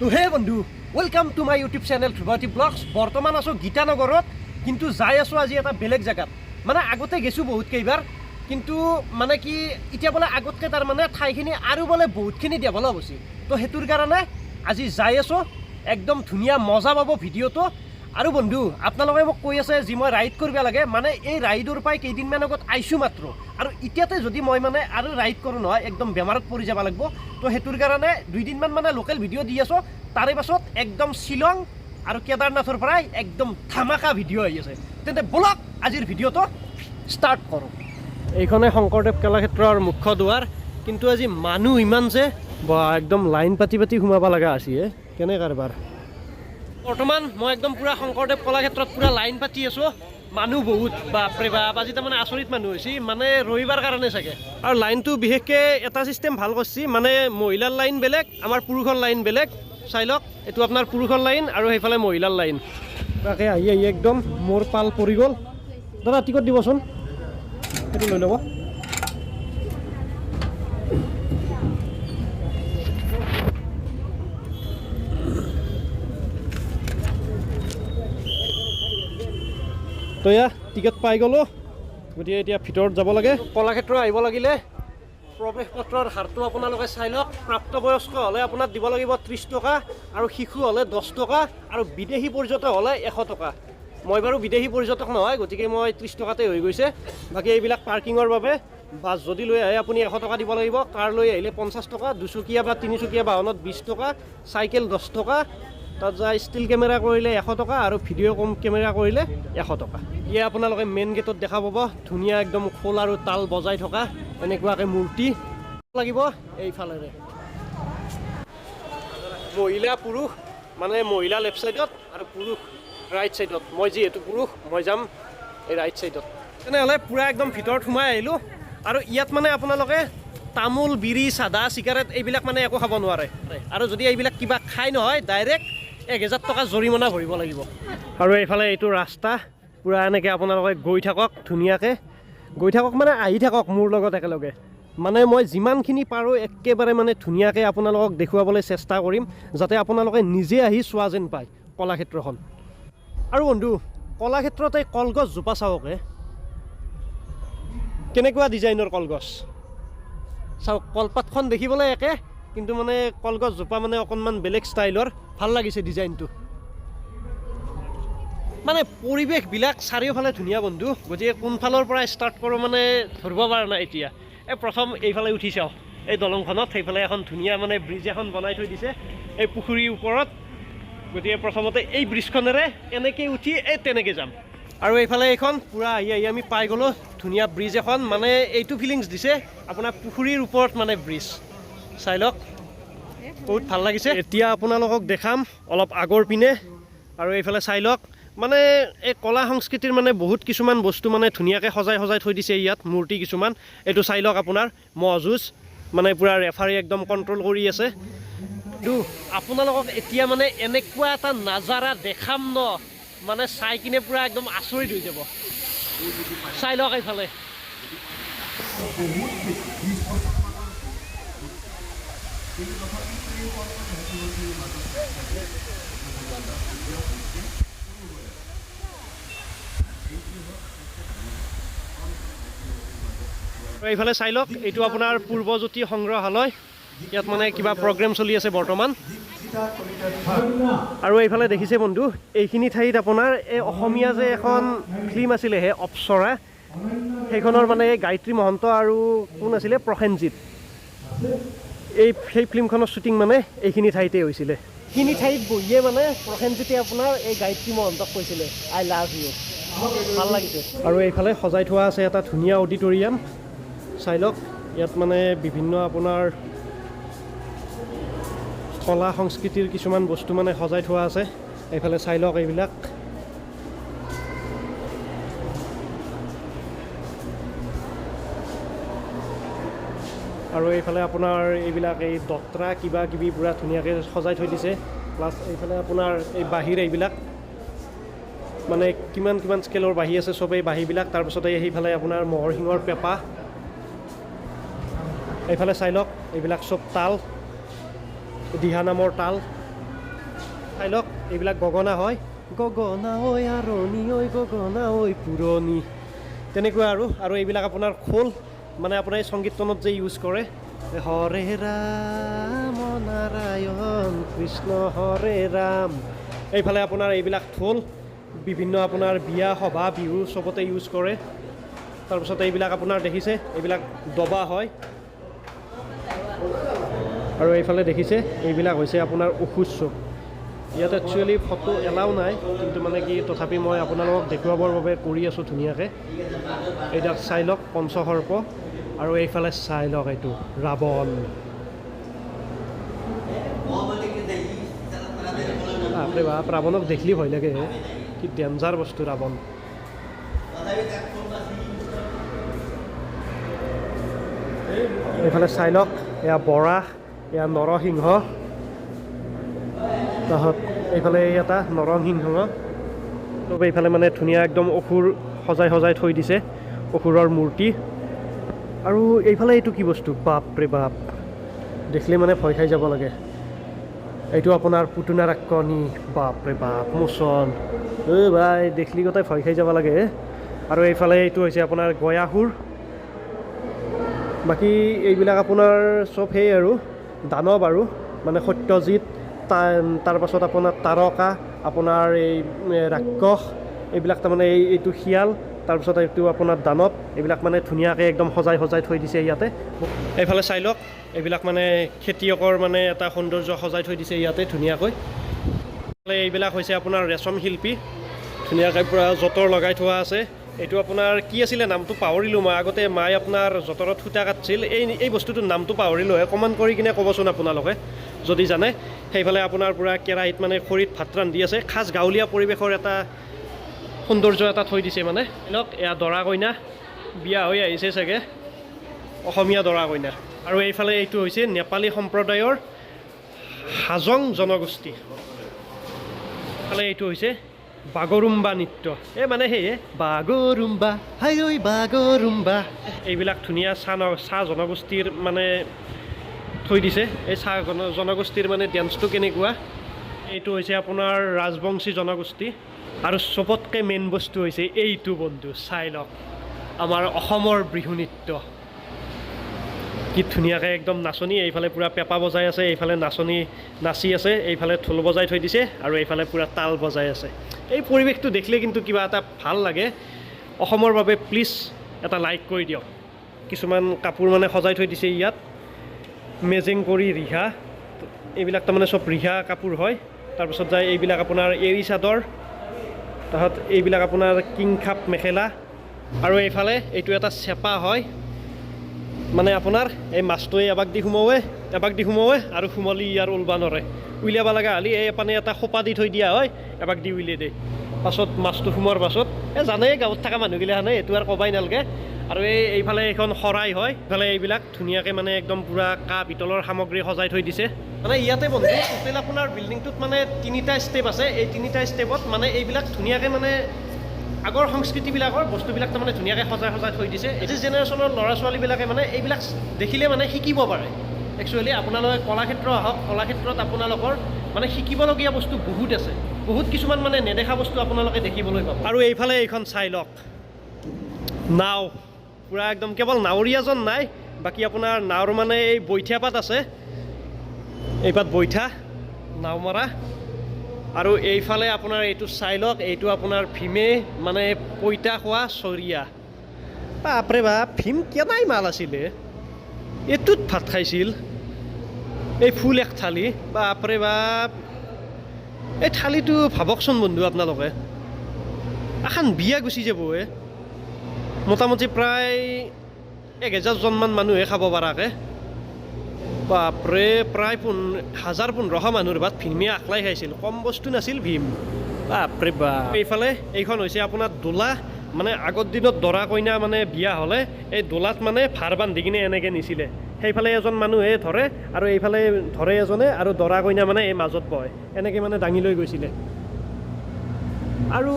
তো হে বন্ধু welcome to my YouTube channel Dhruvati blogs. বৰ্তমান আছোঁ গীতানগৰত, কিন্তু যাই আছোঁ আজি এটা বেলেগ জেগাত। মানে আগতে গৈছোঁ বহুত কেইবাৰ, কিন্তু মানে কি এতিয়া বোলে আগতকৈ তাৰমানে ঠাইখিনি আৰু বোলে বহুতখিনি ডেভেলপ হৈছে। তো সেইটোৰ কাৰণে আজি যাই আছোঁ, একদম ধুনীয়া মজা পাব ভিডিঅ'টো। আৰু বন্ধু আপোনালোকে মোক কৈ আছে যে মই ৰাইড কৰিব লাগে, মানে এই ৰাইডৰ পৰাই কেইদিনমান আগত আহিছোঁ মাত্ৰ, আৰু এতিয়াতে যদি মই মানে আৰু ৰাইড কৰোঁ নহয় একদম বেমাৰত পৰি যাব লাগিব। তো সেইটোৰ কাৰণে 2 দিনমান মানে লোকেল ভিডিঅ' দি আছোঁ, তাৰে পাছত একদম শ্বিলং আৰু কেদাৰনাথৰ পৰাই একদম ধামাকা ভিডিঅ' আহি আছে। তেন্তে বলক আজিৰ ভিডিঅ'টো ষ্টাৰ্ট কৰোঁ। এইখনে শংকৰদেৱ কলাক্ষেত্ৰৰ মুখ্য দুৱাৰ, কিন্তু আজি মানুহ ইমান যে বা একদম লাইন পাতি পাতি সোমাব লগা আছে। কেনে কাৰবাৰ বৰ্তমান মই একদম পূৰা শংকৰদেৱ কলাক্ষেত্ৰত পূৰা লাইন পাতি আছোঁ। মানুহ বহুত, বাপৰে বাপ, আজি তাৰমানে আচৰিত মানুহ হৈছে, মানে ৰবিবাৰ কাৰণে চাগে। আৰু লাইনটো বিশেষকৈ এটা চিষ্টেম ভাল কৰিছে, মানে মহিলাৰ লাইন বেলেগ, আমাৰ পুৰুষৰ লাইন বেলেগ। চাই লওক, এইটো আপোনাৰ পুৰুষৰ লাইন আৰু সেইফালে মহিলাৰ লাইন। তাকে আহি আহি একদম মোৰ পাল পৰি গ'ল। দাদা টিকট দিবচোন, সেইটো লৈ ল'ব। তো এয়া টিকেট পাই গ'লোঁ, গতিকে এতিয়া ভিতৰত যাব লাগে। কলাক্ষেত্ৰ আহিব লাগিলে প্ৰৱেশ পত্ৰৰ হাৰটো আপোনালোকে চাই লওক। প্ৰাপ্তবয়স্ক হ'লে আপোনাক দিব লাগিব 30 টকা, আৰু শিশু হ'লে 10 টকা, আৰু বিদেশী পৰ্যটক হ'লে 100 টকা। মই বাৰু বিদেশী পৰ্যটক নহয়, গতিকে মই 30 টকাতে হৈ গৈছে। বাকী এইবিলাক পাৰ্কিঙৰ বাবে। বাছ যদি লৈ আহে আপুনি 100 টকা দিব লাগিব, কাৰ লৈ আহিলে 50 টকা, 2চকীয়া বা 3চকীয়া বাহনত 20 টকা, চাইকেল 10 টকা, তাত যায় ষ্টিল কেমেৰা কৰিলে 100 টকা, আৰু ভিডিঅ' কেমেৰা কৰিলে 100 টকা। ইয়ে আপোনালোকে মেইন গেটত দেখা পাব ধুনীয়া একদম খোল আৰু তাল বজাই থকা এনেকুৱাকৈ মূৰ্তি লাগিব। এইফালেৰে মহিলা পুৰুষ, মানে মহিলা লেফ্ট ছাইডত আৰু পুৰুষ ৰাইট ছাইডত। মই যিহেতু পুৰুষ, মই যাম এই ৰাইট ছাইডত। তেনেহ'লে পূৰা একদম ভিতৰত সোমাই আহিলোঁ। আৰু ইয়াত মানে আপোনালোকে তামোল, বিড়ি, চাধা, চিগাৰেট এইবিলাক মানে একো খাব নোৱাৰে, আৰু যদি এইবিলাক কিবা খাই নহয় ডাইৰেক্ট 1000 টকা জৰিমনা ভৰিব লাগিব। আৰু এইফালে এইটো ৰাস্তা পূৰা এনেকৈ আপোনালোকে গৈ থাকক, ধুনীয়াকৈ গৈ থাকক, মানে আহি থাকক মোৰ লগত একেলগে। মানে মই যিমানখিনি পাৰোঁ একেবাৰে মানে ধুনীয়াকৈ আপোনালোকক দেখুৱাবলৈ চেষ্টা কৰিম, যাতে আপোনালোকে নিজে আহি চোৱা যেন পায় কলাক্ষেত্ৰখন। আৰু বন্ধু কলাক্ষেত্ৰত এই কলগছজোপা চাওক, কেনেকুৱা ডিজাইনৰ কলগছ চাওক। কলপাতখন দেখিবলৈ একে, কিন্তু মানে কলগছজোপা মানে অকণমান বেলেগ ষ্টাইলৰ। ভাল লাগিছে ডিজাইনটো, মানে পৰিৱেশবিলাক চাৰিওফালে ধুনীয়া বন্ধু। গতিকে কোনফালৰ পৰা ষ্টাৰ্ট কৰোঁ মানে ধৰিব পৰা নাই এতিয়া। প্ৰথম এইফালে উঠি চাওঁ, এই দলংখনত সেইফালে এখন ধুনীয়া মানে ব্ৰিজ এখন বনাই থৈ দিছে এই পুখুৰীৰ ওপৰত। গতিকে প্ৰথমতে এই ব্ৰিজখনেৰে এনেকৈ উঠি তেনেকৈ যাম। আৰু এইফালে এইখন পূৰা আহি আহি আমি পাই গ'লোঁ ধুনীয়া ব্ৰিজ এখন, মানে এইটো ফিলিংছ দিছে আপোনাৰ পুখুৰীৰ ওপৰত মানে ব্ৰিজ। চাই লওক, বহুত ভাল লাগিছে। এতিয়া আপোনালোকক দেখাম অলপ আগৰ পিনে, আৰু এইফালে চাই লওক, মানে এই কলা সংস্কৃতিৰ মানে বহুত কিছুমান বস্তু মানে ধুনীয়াকৈ সজাই সজাই থৈ দিছে ইয়াত, মূৰ্তি কিছুমান। এইটো চাই লওক আপোনাৰ ম'হ যুঁজ, মানে পূৰা ৰেফাৰী একদম কণ্ট্ৰল কৰি আছে। আপোনালোকক এতিয়া মানে এনেকুৱা এটা নাজাৰা দেখাম ন, মানে চাই কিনে পূৰা একদম আচৰিত হৈ যাব। চাই লওক এইফালে এইফালে চাই লওক, এইটো আপোনাৰ পূৰ্বজ্যোতি সংগ্ৰহালয়। ইয়াত মানে কিবা প্ৰগ্ৰেম চলি আছে বৰ্তমান। আৰু এইফালে দেখিছে বন্ধু, এইখিনি ঠাইত আপোনাৰ এই অসমীয়া যে এখন ফিল্ম আছিলে হে অপ্সৰা, সেইখনৰ মানে গায়ত্ৰী মহন্ত আৰু কোন আছিলে প্ৰসেনজিৎ, সেই ফিল্মখনৰ শ্বুটিং মানে এইখিনি ঠাইতে হৈছিলে। এইখিনি ঠাইত বহিয়ে মানে প্ৰসেনজিতে আপোনাৰ এই গায়ত্ৰী মহন্তক কৈছিলে আই লাভ ইউ। ভাল লাগিছে। আৰু এইফালে সজাই থোৱা আছে এটা ধুনীয়া অডিটৰিয়াম। চাই লওক, ইয়াত মানে বিভিন্ন আপোনাৰ কলা সংস্কৃতিৰ কিছুমান বস্তু মানে সজাই থোৱা আছে। এইফালে চাই লওক এইবিলাক। আৰু এইফালে আপোনাৰ এইবিলাক এই দত্ৰা কিবা কিবি পূৰা ধুনীয়াকৈ সজাই থৈ দিছে। প্লাছ এইফালে আপোনাৰ এই বাঁহীৰ এইবিলাক মানে কিমান কিমান স্কেলৰ বাঁহী আছে, চব এই বাঁহীবিলাক। তাৰপিছতে সেইফালে আপোনাৰ মহৰ শিঙৰ পেঁপা, এইফালে চাই লওক এইবিলাক চব তাল, দিহা নামৰ তাল। চাই লওক এইবিলাক গগনা হয় গগনা ঐ আৰণি ঐ গগনা ঐ পুৰণি তেনেকুৱা আৰু এইবিলাক আপোনাৰ খোল মানে আপোনাৰ এই সংগীতনত যে ইউজ কৰে হৰে ৰাম নাৰায়ণ কৃষ্ণ হৰে ৰাম এইফালে আপোনাৰ এইবিলাক ঢোল বিভিন্ন আপোনাৰ বিয়া সভা বিহু চবতে ইউজ কৰে তাৰপিছত এইবিলাক আপোনাৰ দেখিছে এইবিলাক দবা হয় আৰু এইফালে দেখিছে এইবিলাক হৈছে আপোনাৰ অসুৰ চুক ইয়াত একচুৱেলি ফটো এলাও নাই কিন্তু মানে কি তথাপি মই আপোনালোকক দেখুৱাবৰ বাবে কৰি আছোঁ ধুনীয়াকৈ এইবিলাক চাই লওক পঞ্চসৰ্প আৰু এইফালে চাই লওক এইটো ৰাৱণ বাপৰে বাপ ৰাৱণক দেখিলে ভয় লাগে কি ডেঞ্জাৰ বস্তু ৰাৱণ এইফালে চাই লওক এয়া বৰাহ এয়া নৰসিংহ তাৰপিছত এইফালে এটা নৰসিংহ চব এইফালে মানে ধুনীয়া একদম অসুৰ সজাই থৈ দিছে অসুৰৰ মূৰ্তি আৰু এইফালে এইটো কি বস্তু বাপৰে বাপ দেখিলে মানে ভয় খাই যাব লাগে এইটো আপোনাৰ পুতুনা ৰাক্ষণী বাপৰে বাপ মোচন ভাই দেখিলে গোটেই ভয় খাই যাব লাগে আৰু এইফালে এইটো হৈছে আপোনাৰ গয়াসুৰ বাকী এইবিলাক আপোনাৰ চব সেই আৰু দানৱ আৰু মানে সত্যজিৎ তাৰপাছত আপোনাৰ তাৰকা আপোনাৰ এই ৰাক্ষস এইবিলাক তাৰমানে এইটো শিয়াল তাৰপিছত এইটো আপোনাৰ দানৱ এইবিলাক মানে ধুনীয়াকৈ একদম সজাই থৈ দিছে ইয়াতে এইফালে চাই লওক এইবিলাক মানে খেতিয়কৰ মানে এটা সৌন্দৰ্য সজাই থৈ দিছে ইয়াতে ধুনীয়াকৈ এইবিলাক হৈছে আপোনাৰ ৰেচম শিল্পী ধুনীয়াকৈ পূৰা যঁতৰ লগাই থোৱা আছে এইটো আপোনাৰ কি আছিলে নামটো পাহৰিলোঁ মই আগতে মায়ে আপোনাৰ যঁতৰত সূতা কাটিছিল এই বস্তুটোৰ নামটো পাহৰিলোঁ কমেণ্ট কৰি কিনে ক'বচোন আপোনালোকে যদি জানে সেইফালে আপোনাৰ পূৰা কেৰাহীত মানে খৰিত ভাত ৰান্ধি আছে খাচ গাঁৱলীয়া পৰিৱেশৰ এটা সৌন্দৰ্য এটা থৈ দিছে মানে লওক এয়া দৰা কইনা বিয়া হৈ আহিছে চাগে অসমীয়া দৰা কইনা আৰু এইফালে এইটো হৈছে নেপালী সম্প্ৰদায়ৰ হাজং জনগোষ্ঠী এইফালে এইটো হৈছে বাগৰুম্বা নৃত্য এই মানে সেয়ে বাগৰুম্বা হাই ঐ বাগৰুম্বা এইবিলাক ধুনীয়া চাহ জনগোষ্ঠীৰ মানে থৈ দিছে এই চাহ জনগোষ্ঠীৰ মানে ডেন্সটো কেনেকুৱা এইটো হৈছে আপোনাৰ ৰাজবংশী জনগোষ্ঠী আৰু চবতকৈ মেইন বস্তু হৈছে এইটো বন্ধু চাই লওক আমাৰ অসমৰ বিহু নৃত্য কি ধুনীয়াকৈ একদম নাচনী এইফালে পূৰা পেঁপা বজাই আছে এইফালে নাচনী নাচি আছে এইফালে ঢোল বজাই থৈ দিছে আৰু এইফালে পূৰা তাল বজাই আছে এই পৰিৱেশটো দেখিলে কিন্তু কিবা এটা ভাল লাগে অসমৰ বাবে প্লিজ এটা লাইক কৰি দিয়ক কিছুমান কাপোৰ মানে সজাই থৈ দিছে ইয়াত মেজিং কৰি ৰিহা এইবিলাক তাৰমানে চব ৰিহা কাপোৰ হয় তাৰপিছত যায় এইবিলাক আপোনাৰ এৰী চাদৰ তাৰপিছত এইবিলাক আপোনাৰ কিংখাপ মেখেলা আৰু এইফালে এইটো এটা চেপা হয় মানে আপোনাৰ এই মাছটোৱে এবাক দি সোমাৱে আৰু সোমালি ইয়াৰ ওলবা নৰে উলিয়াব লগা হ'লে এই পানী এটা সোপা দি থৈ দিয়া হয় এবাক দি উলিয়াই দিয়ে পাছত মাছটো সোমোৱাৰ পাছত জানেই গাঁৱত থকা মানুহগিলাখানে এইটো আৰু ক'বাই নালাগে আৰু এইফালে এইখন শৰাই হয় এইফালে এইবিলাক ধুনীয়াকৈ মানে একদম পূৰা কাঁহ পিতলৰ সামগ্ৰী সজাই থৈ দিছে মানে ইয়াতে বন্ধু টোটেল আপোনাৰ বিল্ডিংটোত মানে 3টা ষ্টেপ আছে এই 3টা ষ্টেপত মানে এইবিলাক ধুনীয়াকৈ মানে আগৰ সংস্কৃতিবিলাকৰ বস্তুবিলাক তাৰমানে ধুনীয়াকৈ সজাই থৈ দিছে এই জেনেৰেশ্যনৰ ল'ৰা ছোৱালীবিলাকে মানে এইবিলাক দেখিলে মানে শিকিব পাৰে একচুৱেলি আপোনালোকে কলাক্ষেত্ৰ আহক কলাক্ষেত্ৰত আপোনালোকৰ মানে শিকিবলগীয়া বস্তু বহুত আছে বহুত কিছুমান মানে নেদেখা বস্তু আপোনালোকে দেখিবলৈ পাব আৰু এইফালে এইখন চাই লওক নাও পূৰা একদম কেৱল নাৱৰীয়াজন নাই বাকী আপোনাৰ নাৱৰ মানে এই বৈঠা পাত আছে এই পাত বৈঠা নাও মৰা আৰু এইফালে আপোনাৰ এইটো চাই লওক এইটো আপোনাৰ ভীমে মানে পইতা খোৱা চৰিয়া বাপৰে বাপ ভীম কেনাই মাল আছিলে এইটোত ভাত খাইছিল এই ফুল এক থালি বাপৰে বাপ এই থালিটো ভাবকচোন বন্ধু আপোনালোকে এখন বিয়া গুচি যাব মোটামুটি প্ৰায় 1000জনমান মানুহে খাব পৰাকৈ বাপৰে প্ৰায় 1000-1500 মানুহৰ ভাত ভীমে আকলাই খাইছিল কম বস্তু নাছিল ভীম বাপৰে বাপ এইফালে এইখন হৈছে আপোনাৰ দোলা মানে আগৰ দিনত দৰা কইনা মানে বিয়া হ'লে এই দোলাত মানে ভাৰ বান্ধি কিনে এনেকৈ নিছিলে সেইফালে এজন মানুহে ধৰে আৰু এইফালে ধৰে এজনে আৰু দৰা কইনা মানে এই মাজত বহে এনেকৈ মানে দাঙি লৈ গৈছিলে আৰু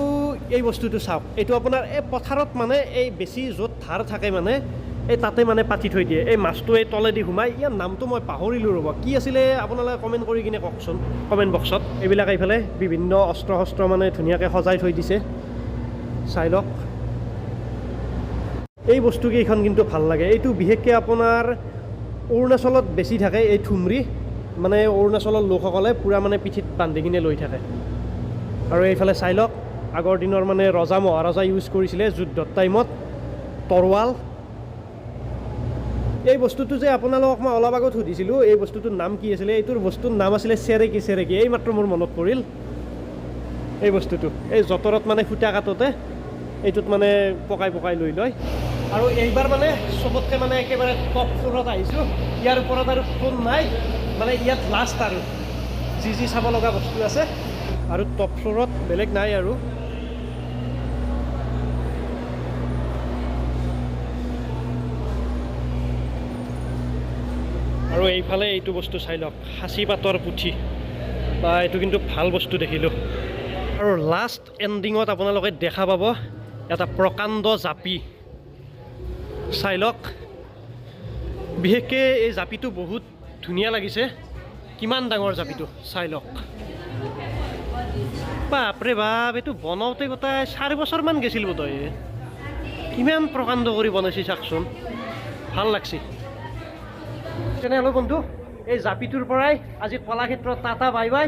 এই বস্তুটো চাওক এইটো আপোনাৰ এই পথাৰত মানে এই বেছি য'ত ধাৰ থাকে মানে এই তাতে মানে পাতি থৈ দিয়ে এই মাছটো এই তলেদি সোমাই ইয়াৰ নামটো মই পাহৰিলোঁ ৰ'ব কি আছিলে আপোনালোকে কমেণ্ট কৰি কিনে কওকচোন কমেণ্ট বক্সত এইবিলাক এইফালে বিভিন্ন অস্ত্ৰ শস্ত্ৰ মানে ধুনীয়াকৈ সজাই থৈ দিছে চাই লওক এই বস্তুকেইখন কিন্তু ভাল লাগে এইটো বিশেষকৈ আপোনাৰ অৰুণাচলত বেছি থাকে এই থুমৰি মানে অৰুণাচলৰ লোকসকলে পূৰা মানে পিঠিত বান্ধি কিনে লৈ থাকে আৰু এইফালে চাই লওক আগৰ দিনৰ মানে ৰজা মহাৰজা ইউজ কৰিছিলে যুদ্ধৰ টাইমত তৰোৱাল এই বস্তুটো যে আপোনালোকক মই অলপ আগত সুধিছিলোঁ এই বস্তুটোৰ নাম কি আছিলে এইটোৰ বস্তুৰ নাম আছিলে চেৰেকি চেৰেকি এই মাত্ৰ মোৰ মনত পৰিল এই বস্তুটো এই যঁতৰত মানে সূতা কাটোতে এইটোত মানে পকাই পকাই লৈ লয় আৰু এইবাৰ মানে চবতকৈ মানে একেবাৰে টপ ফ্ল'ৰত আহিছোঁ ইয়াৰ ওপৰত আৰু ফোন নাই মানে ইয়াত লাষ্ট আৰু যি চাব লগা বস্তু আছে আৰু টপ ফ্ল'ৰত বেলেগ নাই আৰু আৰু এইফালে এইটো বস্তু চাই লওক সাঁচি পাতৰ পুথি বা এইটো কিন্তু ভাল বস্তু দেখিলোঁ আৰু লাষ্ট এণ্ডিঙত আপোনালোকে দেখা পাব এটা প্ৰকাণ্ড জাপি চাই লওক বিশেষকৈ এই জাপিটো বহুত ধুনীয়া লাগিছে কিমান ডাঙৰ জাপিটো চাই লওক বাপৰে বাপ এইটো বনাওঁতে গোটাই 4 বছৰমান গৈছিল বোধহয় কিমান প্ৰকাণ্ড কৰি বনাইছে চাওকচোন ভাল লাগছে তেনেহ'লে বন্ধু এই জাপিটোৰ পৰাই আজি কলাক্ষেত্ৰত টাটা বাই বাই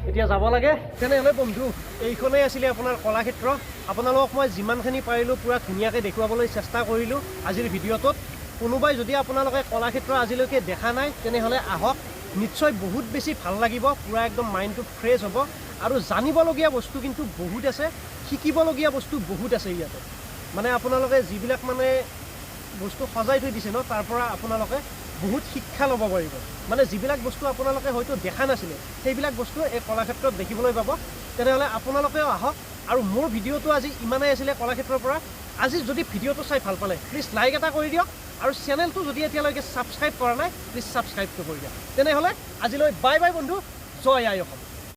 এতিয়া যাব লাগে তেনেহ'লে বন্ধু এইখনেই আছিলে আপোনাৰ কলাক্ষেত্ৰ আপোনালোকক মই যিমানখিনি পাৰিলোঁ পূৰা ধুনীয়াকৈ দেখুৱাবলৈ চেষ্টা কৰিলোঁ আজিৰ ভিডিঅ'টোত কোনোবাই যদি আপোনালোকে কলাক্ষেত্ৰ আজিলৈকে দেখা নাই তেনেহ'লে আহক নিশ্চয় বহুত বেছি ভাল লাগিব পূৰা একদম মাইণ্ডটো ফ্ৰেছ হ'ব আৰু জানিবলগীয়া বস্তু কিন্তু বহুত আছে শিকিবলগীয়া বস্তু বহুত আছে ইয়াতে মানে আপোনালোকে যিবিলাক মানে বস্তু সজাই থৈ দিছে ন তাৰ পৰা আপোনালোকে বহুত শিক্ষা ল'ব পাৰিব মানে যিবিলাক বস্তু আপোনালোকে হয়তো দেখা নাছিলে সেইবিলাক বস্তু এই কলাক্ষেত্ৰত দেখিবলৈ পাব তেনেহ'লে আপোনালোকেও আহক আৰু মোৰ ভিডিঅ'টো আজি ইমানেই আছিলে কলাক্ষেত্ৰৰ পৰা আজি যদি ভিডিঅ'টো চাই ভাল পালে প্লিজ লাইক এটা কৰি দিয়ক আৰু চেনেলটো যদি এতিয়ালৈকে ছাবস্ক্ৰাইব কৰা নাই প্লিজ ছাবস্ক্ৰাইবটো কৰি দিয়ক তেনেহ'লে আজিলৈ বাই বাই বন্ধু জয় আই অসম